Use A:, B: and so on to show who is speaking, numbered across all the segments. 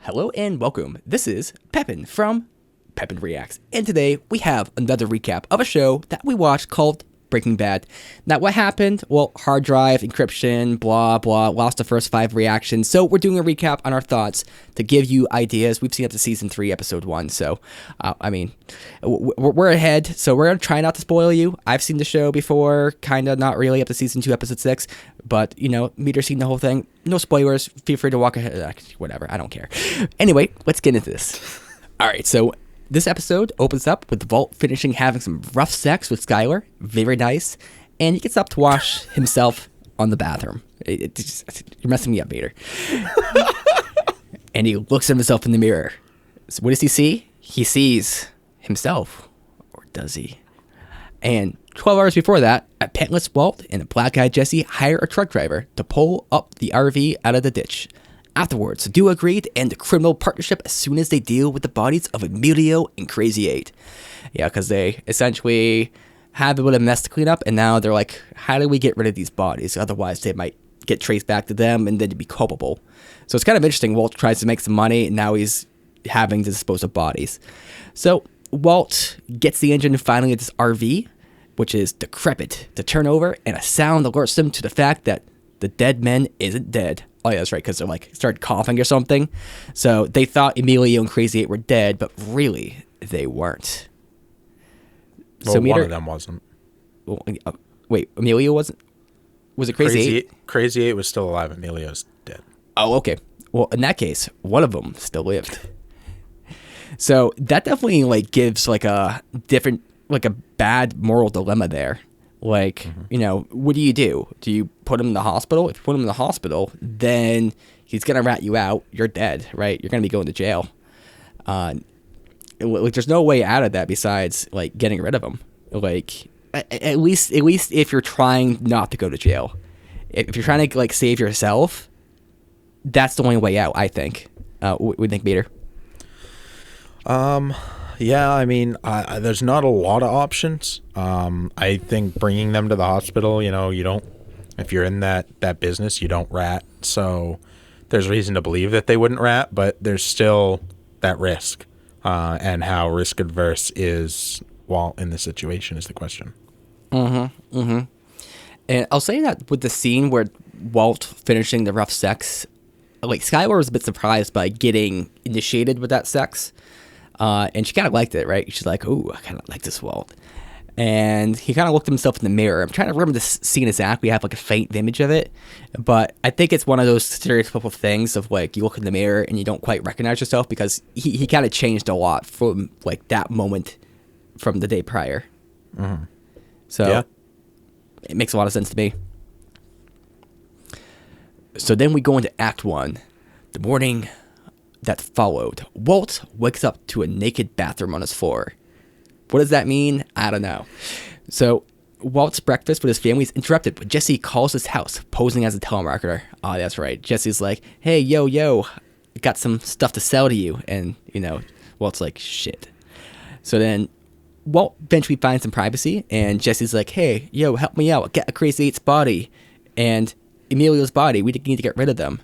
A: Hello and welcome. This is Pepin from Pepin Reacts, and today we have another recap of a show that we watched called Breaking Bad. Now, what happened? Well, hard drive, encryption, blah, blah, lost the first 5 reactions, so we're doing a recap on our thoughts to give you ideas. We've seen up to Season 3, Episode 1, so, we're ahead, so we're going to try not to spoil you. I've seen the show before, kind of not really up to Season 2, Episode 6, but, Meader's seen the whole thing. No spoilers. Feel free to walk ahead. Whatever, I don't care. Anyway, let's get into this. All right, so this episode opens up with Walt finishing having some rough sex with Skylar. Very nice. And he gets up to wash himself on the bathroom. You're messing me up, Meader. And he looks at himself in the mirror. So what does he see? He sees himself. Or does he? And 12 hours before that, a penniless Walt and a black-eyed Jesse hire a truck driver to pull up the RV out of the ditch. Afterwards, the duo agreed to end the criminal partnership as soon as they deal with the bodies of Emilio and Crazy 8. Yeah, because they essentially have a bit of mess to clean up, and now they're like, how do we get rid of these bodies? Otherwise, they might get traced back to them and then be culpable. So it's kind of interesting. Walt tries to make some money, and now he's having to dispose of bodies. So Walt gets the engine finally at this RV, which is decrepit, to turn over, and a sound alerts them to the fact that the dead man isn't dead. Oh, yeah, that's right, because they're started coughing or something. So they thought Emilio and Crazy 8 were dead, but really, they weren't.
B: Well, so one of them wasn't.
A: Well, wait, Emilio wasn't? Was it Crazy 8?
B: Crazy 8 was still alive. Emilio's dead.
A: Oh, okay. Well, in that case, one of them still lived. So that definitely gives a different, a bad moral dilemma there. What do you do? Do you put him in the hospital? If you put him in the hospital, then he's going to rat you out. You're dead, right? You're going to be going to jail. There's no way out of that besides, getting rid of him. At least if you're trying not to go to jail. If you're trying to, save yourself, that's the only way out, I think. What do you think, Meader?
B: Yeah, I mean, there's not a lot of options. I think bringing them to the hospital, you don't, if you're in that business, you don't rat. So there's reason to believe that they wouldn't rat, but there's still that risk. And how risk adverse is Walt in this situation is the question.
A: And I'll say that with the scene where Walt finishing the rough sex, Skylar was a bit surprised by getting initiated with that sex. And she kind of liked it, right? She's like, ooh, I kind of like this Walt. And he kind of looked at himself in the mirror. I'm trying to remember this scene exactly. I have a faint image of it. But I think it's one of those stereotypical things of you look in the mirror and you don't quite recognize yourself because he kind of changed a lot from that moment from the day prior. Mm-hmm. So yeah. It makes a lot of sense to me. So then we go into Act 1. The morning that followed, Walt wakes up to a naked bathroom on his floor. What does that mean? I don't know. So Walt's breakfast with his family is interrupted when Jesse calls his house, posing as a telemarketer. Oh, that's right. Jesse's like, hey, yo, got some stuff to sell to you. And, Walt's like, shit. So then Walt eventually finds some privacy, and Jesse's like, hey, yo, help me out. Get a Crazy 8's body and Emilio's body. We need to get rid of them.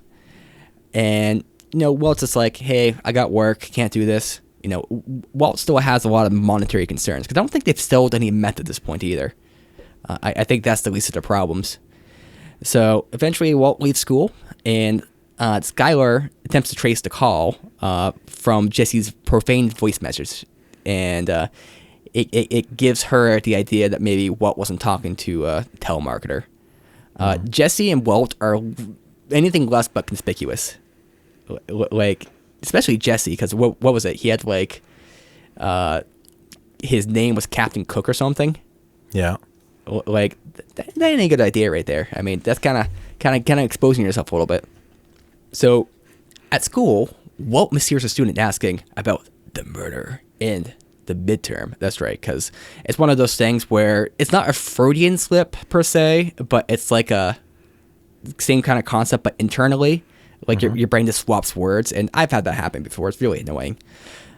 A: And Walt's just like, hey, I got work, can't do this. Walt still has a lot of monetary concerns because I don't think they've sold any meth at this point either. I think that's the least of their problems. So eventually Walt leaves school, and Skylar attempts to trace the call from Jesse's profane voice message. And it gives her the idea that maybe Walt wasn't talking to a telemarketer. Jesse and Walt are anything less but conspicuous. Especially Jesse, because what was it? He had his name was Captain Cook or something.
B: Yeah.
A: That ain't a good idea right there. I mean, that's kind of exposing yourself a little bit. So, at school, Walt mishears a student asking about the murder in the midterm. That's right, because it's one of those things where it's not a Freudian slip per se, but it's a same kind of concept, but internally. Your brain just swaps words, and I've had that happen before. It's really annoying.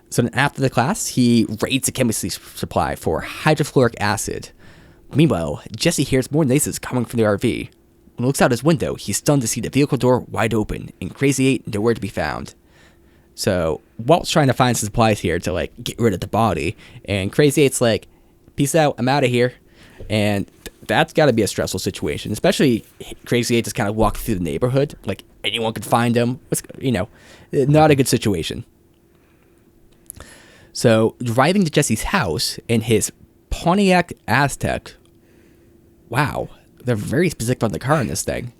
A: So then after the class, he raids a chemistry supply for hydrofluoric acid. Meanwhile, Jesse hears more noises coming from the RV. When he looks out his window, he's stunned to see the vehicle door wide open, and Crazy 8 nowhere to be found. So Walt's trying to find some supplies here to like get rid of the body, and Crazy Eight's like, "Peace out, I'm out of here," and that's got to be a stressful situation, especially Crazy Eight just kind of walking through the neighborhood, like anyone could find him. Not a good situation. So driving to Jesse's house in his Pontiac Aztec. Wow, they're very specific on the car in this thing.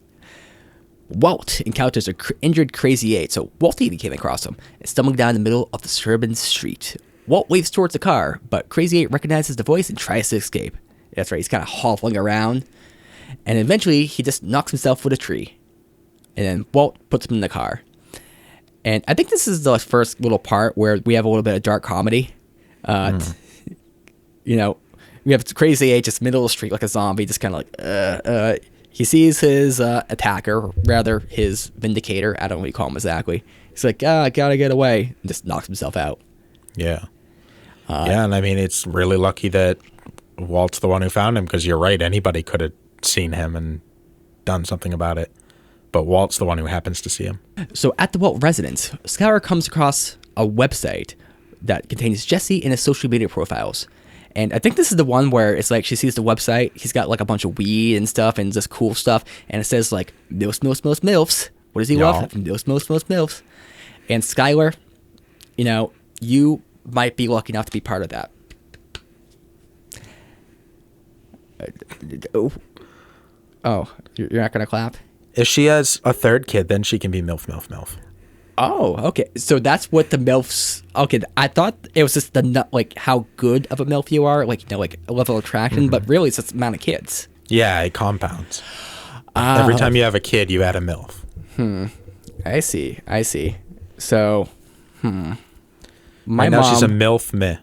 A: Walt encounters an injured Crazy Eight, so Walt even came across him and stumbling down the middle of the suburban street. Walt waves towards the car, but Crazy Eight recognizes the voice and tries to escape. That's right, he's kind of hobbling around, and eventually he just knocks himself with a tree. And then Walt puts him in the car. And I think this is the first little part where we have a little bit of dark comedy. We have Crazy Eight just middle of the street like a zombie, just kind of like, he sees his attacker, rather his vindicator. I don't know what you call him exactly. He's like, I gotta get away, and just knocks himself out.
B: Yeah. And I mean, it's really lucky that Walt's the one who found him, because you're right, anybody could have seen him and done something about it. But Walt's the one who happens to see him. So
A: at the Walt residence, Skylar comes across a website that contains Jesse and his social media profiles. And I think this is the one where it's like she sees the website. He's got like a bunch of weed and stuff and just cool stuff. And it says like, MILFs, MILFs, MILFs, MILFs. What does he love? MILFs, MILFs, MILFs, MILFs. And Skylar, you might be lucky enough to be part of that. Oh, you're not going to clap?
B: If she has a third kid, then she can be MILF, MILF, MILF.
A: Oh, okay. So that's what the MILFs... Okay, I thought it was just how good of a MILF you are, like a level of attraction, but really it's just the amount of kids.
B: Yeah, it compounds. Every time you have a kid, you add a MILF.
A: I see. So, My
B: now
A: mom...
B: she's a MILF meh.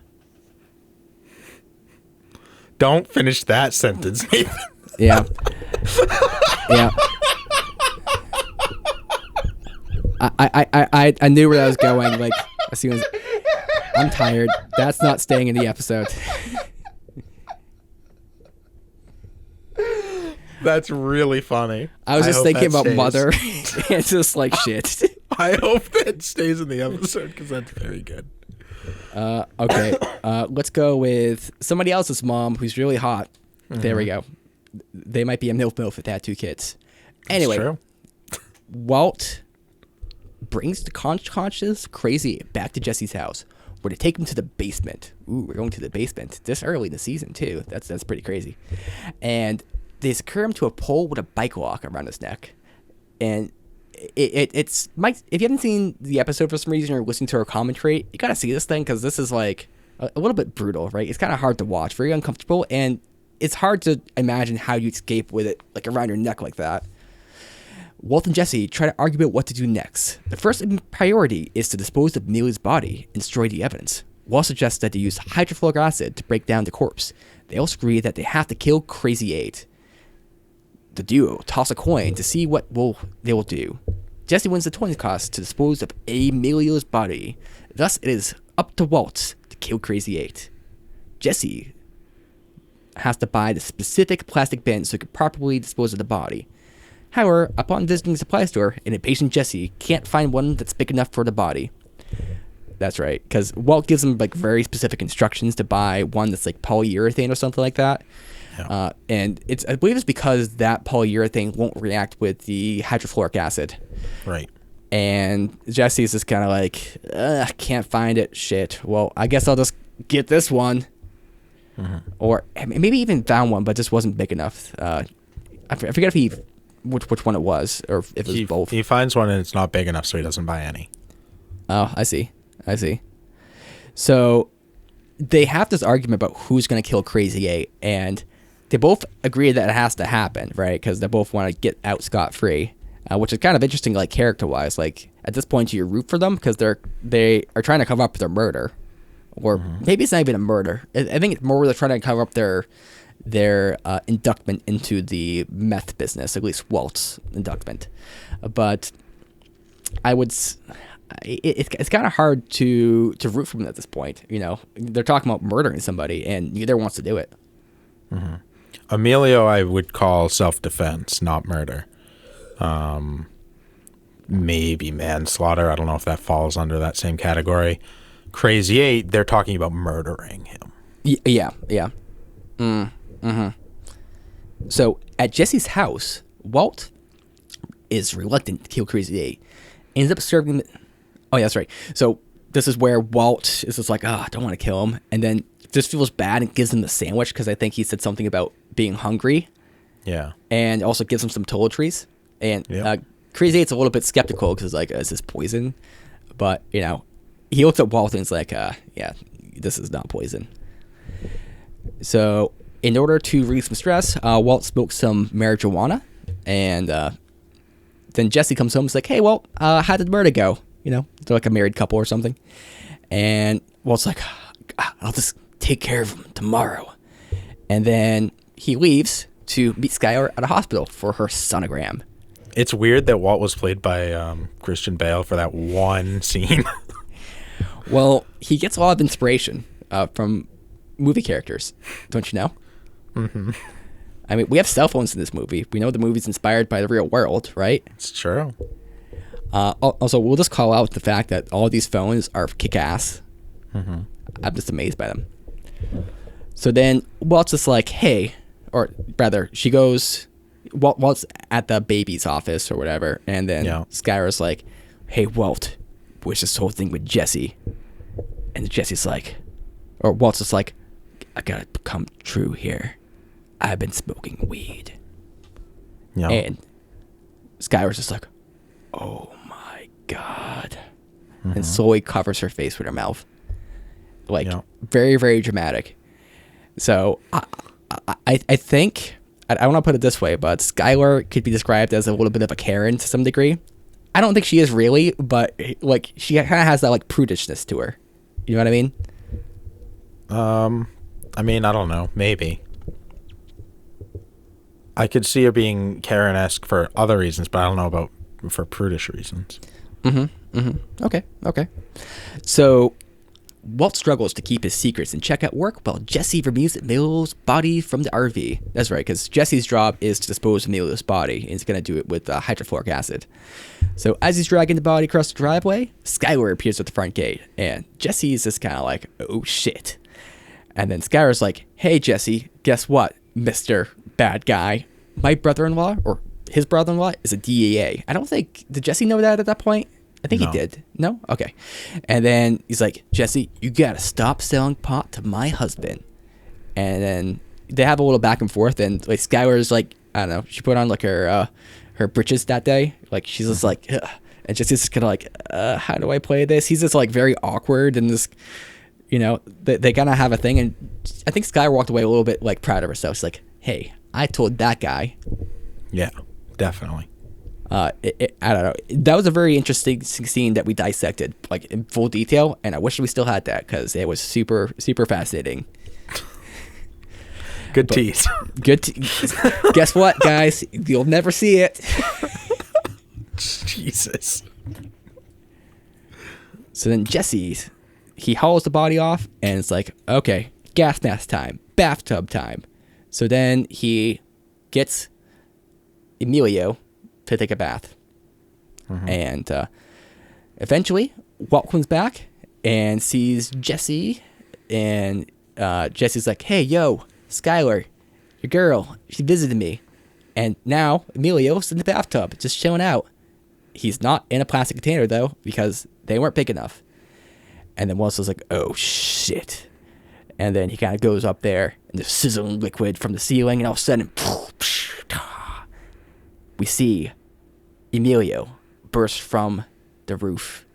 B: Don't finish that sentence, Nathan.
A: Yeah. I knew where I was going. Like, as soon as I'm tired, that's not staying in the episode.
B: That's really funny.
A: I was just thinking about Mother. It's just like shit.
B: I hope that stays in the episode because that's very good.
A: Okay. Let's go with somebody else's mom who's really hot. There we go. They might be a MILF if they had two kids. Anyway,
B: true.
A: Walt brings the conscious Crazy back to Jesse's house, where they take him to the basement. Ooh, we're going to the basement this early in the season too. That's pretty crazy. And they secure him to a pole with a bike lock around his neck. And it's Mike. If you haven't seen the episode for some reason or listening to our commentary, you gotta see this thing because this is like a little bit brutal, right? It's kind of hard to watch, very uncomfortable, and it's hard to imagine how you escape with it like around your neck like that. Walt and Jesse try to argue about what to do next. The first priority is to dispose of Amelia's body and destroy the evidence. Walt suggests that they use hydrofluoric acid to break down the corpse. They also agree that they have to kill Crazy Eight. The duo toss a coin to see what they will do. Jesse wins the coin toss to dispose of Amelia's body. Thus, it is up to Walt to kill Crazy Eight. Jesse has to buy the specific plastic bin so he can properly dispose of the body. However, upon visiting the supply store, an impatient Jesse can't find one that's big enough for the body. That's right, because Walt gives him like very specific instructions to buy one that's like polyurethane or something like that. Yeah. And I believe it's because that polyurethane won't react with the hydrofluoric acid.
B: Right.
A: And Jesse's just kind of like, I can't find it. Shit. Well, I guess I'll just get this one. Mm-hmm. Or maybe even found one, but just wasn't big enough. I forget if which one it was, or if it was both.
B: He finds one and it's not big enough, so he doesn't buy any.
A: Oh, I see. So they have this argument about who's going to kill Crazy Eight, and they both agree that it has to happen, right? Because they both want to get out scot-free, which is kind of interesting, like character-wise. Like at this point, you root for them because they are trying to cover up their murder, or maybe it's not even a murder. I think it's more they're trying to cover up their inductment into the meth business, at least Walt's inductment. But I would. It's kind of hard to root for them at this point. You know, they're talking about murdering somebody, and neither wants to do it.
B: Mm-hmm. Emilio, I would call self-defense, not murder. maybe manslaughter. I don't know if that falls under that same category. Crazy Eight, they're talking about murdering him.
A: Yeah. So at Jesse's house, Walt is reluctant to kill Crazy Eight. Ends up serving. Oh yeah, that's right. So this is where Walt is just like, I don't want to kill him, and then just feels bad and gives him the sandwich because I think he said something about being hungry.
B: Yeah.
A: And also gives him some toiletries. And
B: Yep.
A: Crazy Eight's a little bit skeptical because like, is this poison? But he looks at Walt and is like, yeah, this is not poison. So in order to release some stress, Walt smokes some marijuana, and then Jesse comes home and is like, hey, Walt, how did the murder go? They're like a married couple or something. And Walt's like, I'll just take care of him tomorrow. And then he leaves to meet Skylar at a hospital for her sonogram.
B: It's weird that Walt was played by Christian Bale for that one scene.
A: Well, he gets a lot of inspiration from movie characters, don't you know? Mm-hmm. I mean, we have cell phones in this movie. We know the movie's inspired by the real world, right?
B: It's true.
A: Also, we'll just call out the fact that all these phones are kick-ass.
B: Mm-hmm.
A: I'm just amazed by them. So then Walt's just like, hey, or rather, she goes, Walt's at the baby's office or whatever, and then Skylar's like, hey, Walt, what's this whole thing with Jesse? And Jesse's like, or Walt's just like, I gotta come true here. I've been smoking weed.
B: Yeah.
A: And Skylar's just like, oh my God. Mm-hmm. And slowly covers her face with her mouth. Like, very, very dramatic. So, I think, I want to put it this way, but Skylar could be described as a little bit of a Karen to some degree. I don't think she is really, but, like, she kind of has that, like, prudishness to her. You know what I mean?
B: I mean, I don't know. Maybe. I could see her being Karen-esque for other reasons, but I don't know about for prudish reasons.
A: Okay. So, Walt struggles to keep his secrets in check at work while Jesse removes Emilio's body from the RV. That's right, because Jesse's job is to dispose of Emilio's body, and he's going to do it with hydrofluoric acid. So as he's dragging the body across the driveway, Skylar appears at the front gate, and Jesse's just kind of like, oh shit. And then Skylar's like, hey Jesse, guess what, Mr. Bad Guy? My brother-in-law, or his brother-in-law, is a DEA. I don't think, did Jesse know that at that point? I think he did. No? Okay. And then he's like, Jesse, you gotta stop selling pot to my husband. And then they have a little back and forth, and like Skylar's like, I don't know, she put on like her britches that day. Like she's just like, ugh. And Jesse's just kind of like, how do I play this? He's just like very awkward, and this, they kind of have a thing. And I think Skylar walked away a little bit like proud of herself. She's like, hey, I told that guy.
B: Yeah, definitely.
A: I don't know. That was a very interesting scene that we dissected, like in full detail, and I wish we still had that because it was super, super fascinating.
B: Good tease.
A: Guess what, guys? You'll never see it.
B: Jesus.
A: So then he hauls the body off, and it's like, okay, gas mask time, bathtub time. So then he gets Emilio to take a bath. Mm-hmm. And eventually, Walt comes back and sees Jesse, and Jesse's like, hey, yo, Skylar, your girl, she visited me. And now Emilio's in the bathtub, just chilling out. He's not in a plastic container, though, because they weren't big enough. And then Walt's like, oh, shit. And then he kind of goes up there, and there's sizzling liquid from the ceiling, and all of a sudden, we see Emilio burst from the roof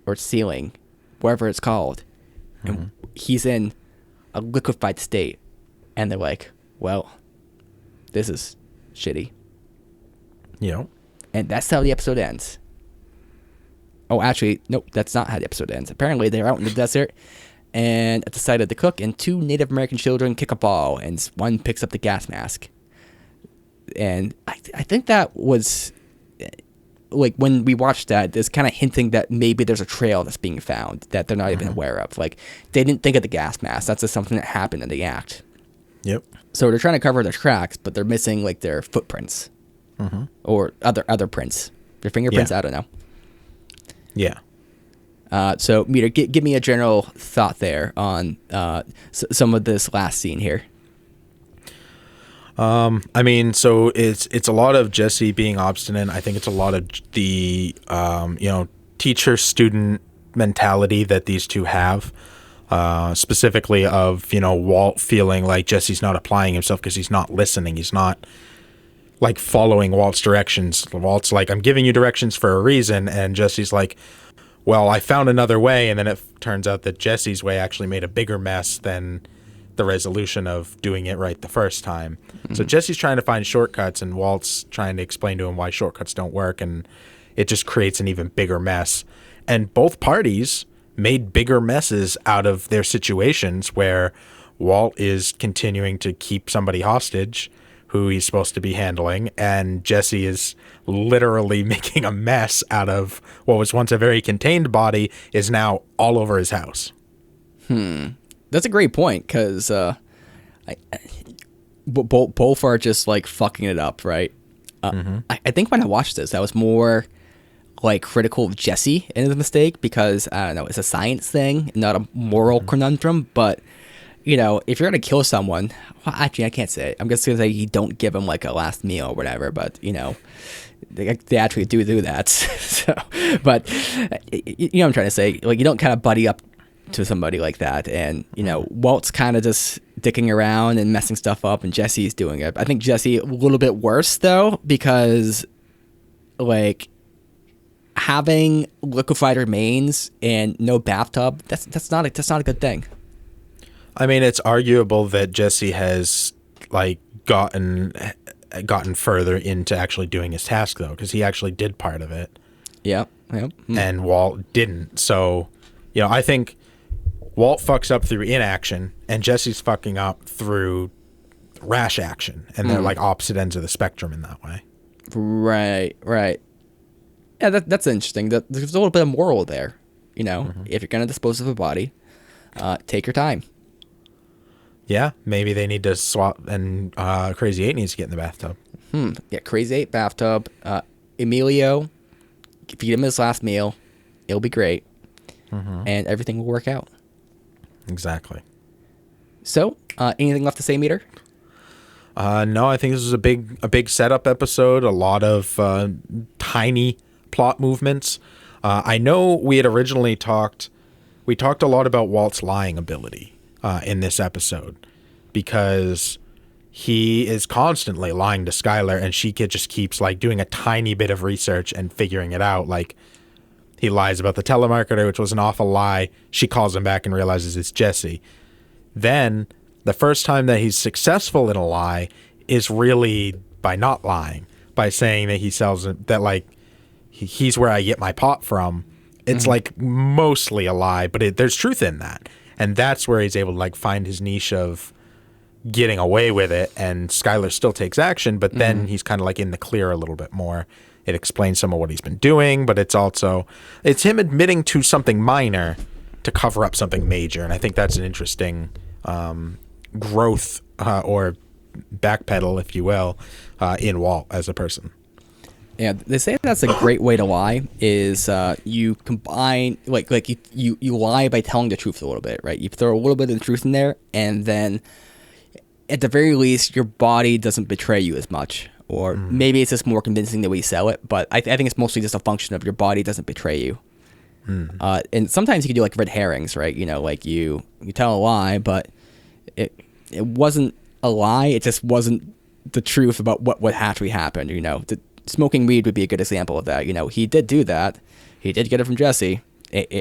A: or ceiling, wherever it's called. And he's in a liquefied state. And they're like, well, this is shitty.
B: Yeah.
A: And that's how the episode ends. Oh, actually, nope, that's not how the episode ends. Apparently, they're out in the desert and at the site of the cook, and two Native American children kick a ball, and one picks up the gas mask. And I think that was, like, when we watched that, it's kind of hinting that maybe there's a trail that's being found that they're not even aware of. Like, they didn't think of the gas mask. That's just something that happened in the act.
B: Yep.
A: So they're trying to cover their tracks, but they're missing, like, their footprints or other prints. Your fingerprints,
B: Yeah.
A: I don't know.
B: Yeah.
A: So, Meader, give me a general thought there on some of this last scene here.
B: I mean, so it's a lot of Jesse being obstinate. I think it's a lot of the teacher student mentality that these two have, specifically of Walt feeling like Jesse's not applying himself because he's not listening. He's not like following Walt's directions. Walt's like, I'm giving you directions for a reason, and Jesse's like, well, I found another way, and then it turns out that Jesse's way actually made a bigger mess than the resolution of doing it right the first time. Mm-hmm. So Jesse's trying to find shortcuts, and Walt's trying to explain to him why shortcuts don't work, and it just creates an even bigger mess. And both parties made bigger messes out of their situations where Walt is continuing to keep somebody hostage who he's supposed to be handling, and Jesse is literally making a mess out of what was once a very contained body is now all over his house.
A: That's a great point, because both are just like fucking it up, right? I think when I watched this, I was more like critical of Jesse and his mistake, because I don't know, it's a science thing, not a moral conundrum. But if you're gonna kill someone, well, actually I can't say it. I'm just gonna say you don't give them like a last meal or whatever. But they actually do that. So, but what I'm trying to say, like, you don't kind of buddy up to somebody like that, and Walt's kind of just dicking around and messing stuff up, and Jesse's doing it. I think Jesse a little bit worse though, because like having liquefied remains and no bathtub, that's not a good thing.
B: I mean, it's arguable that Jesse has like gotten further into actually doing his task though, because he actually did part of it.
A: Yep.
B: And Walt didn't. So, I think Walt fucks up through inaction, and Jesse's fucking up through rash action, and they're like opposite ends of the spectrum in that way.
A: Right. Yeah, that's interesting. There's a little bit of moral there. If you're gonna dispose of a body, take your time.
B: Yeah, maybe they need to swap, and Crazy 8 needs to get in the bathtub.
A: Yeah, Crazy 8 bathtub. Emilio, feed him his last meal. It'll be great, and everything will work out.
B: Exactly.
A: So, anything left to say, Meader?
B: No, I think this was a big setup episode. A lot of tiny plot movements. I know we had originally talked a lot about Walt's lying ability in this episode, because he is constantly lying to Skylar, and she just keeps like doing a tiny bit of research and figuring it out. Like, he lies about the telemarketer, which was an awful lie. She calls him back and realizes it's Jesse. Then the first time that he's successful in a lie is really by not lying, by saying that he sells that like he's where I get my pot from. It's like mostly a lie, but there's truth in that. And that's where he's able to like find his niche of getting away with it. And Skylar still takes action, but then he's kind of like in the clear a little bit more. It explains some of what he's been doing, but it's him admitting to something minor to cover up something major. And I think that's an interesting growth or backpedal, if you will, in Walt as a person.
A: Yeah, they say that's a great way to lie, is you combine, like you lie by telling the truth a little bit, right? You throw a little bit of the truth in there, and then at the very least, your body doesn't betray you as much. Or maybe it's just more convincing the way you sell it, but I think it's mostly just a function of your body doesn't betray you. And sometimes you can do like red herrings, right? Like you tell a lie, but it wasn't a lie. It just wasn't the truth about what actually happened. Smoking weed would be a good example of that. He did do that. He did get it from Jesse,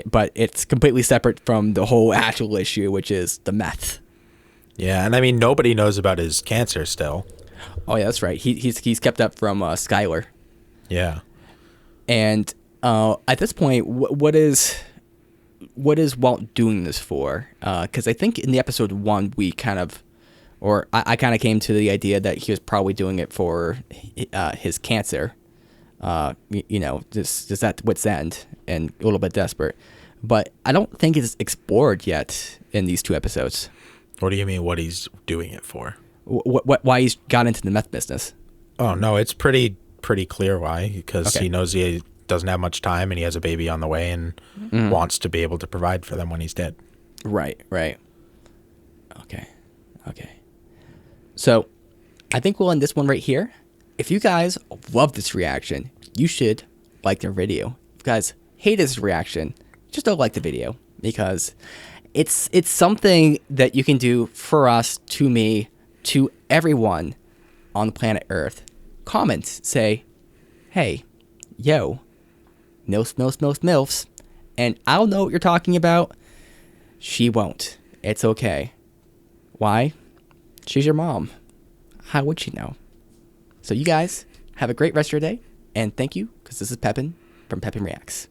A: but it's completely separate from the whole actual issue, which is the meth.
B: Yeah, and I mean, nobody knows about his cancer still.
A: Oh yeah, that's right. He's kept that from Skylar.
B: Yeah.
A: And at this point, what is Walt doing this for? Because I think in the episode 1 we kind of, or I kind of came to the idea that he was probably doing it for his cancer. Just at wit's end and a little bit desperate. But I don't think it's explored yet in these 2 episodes.
B: What do you mean? What he's doing it for?
A: Why he's got into the meth business?
B: Oh no, it's pretty pretty clear why, because
A: Okay.
B: he knows he doesn't have much time and he has a baby on the way and wants to be able to provide for them when he's dead.
A: Right. Okay. So I think we'll end this one right here. If you guys love this reaction, you should like their video. If you guys hate this reaction, just don't like the video, because it's something that you can do for us, to me, to everyone on the planet Earth. Comment, say, hey, yo, MILFs, and I'll know what you're talking about. She won't. It's okay. Why? She's your mom. How would she know? So you guys have a great rest of your day, and thank you, because this is Pepin from Pepin Reacts.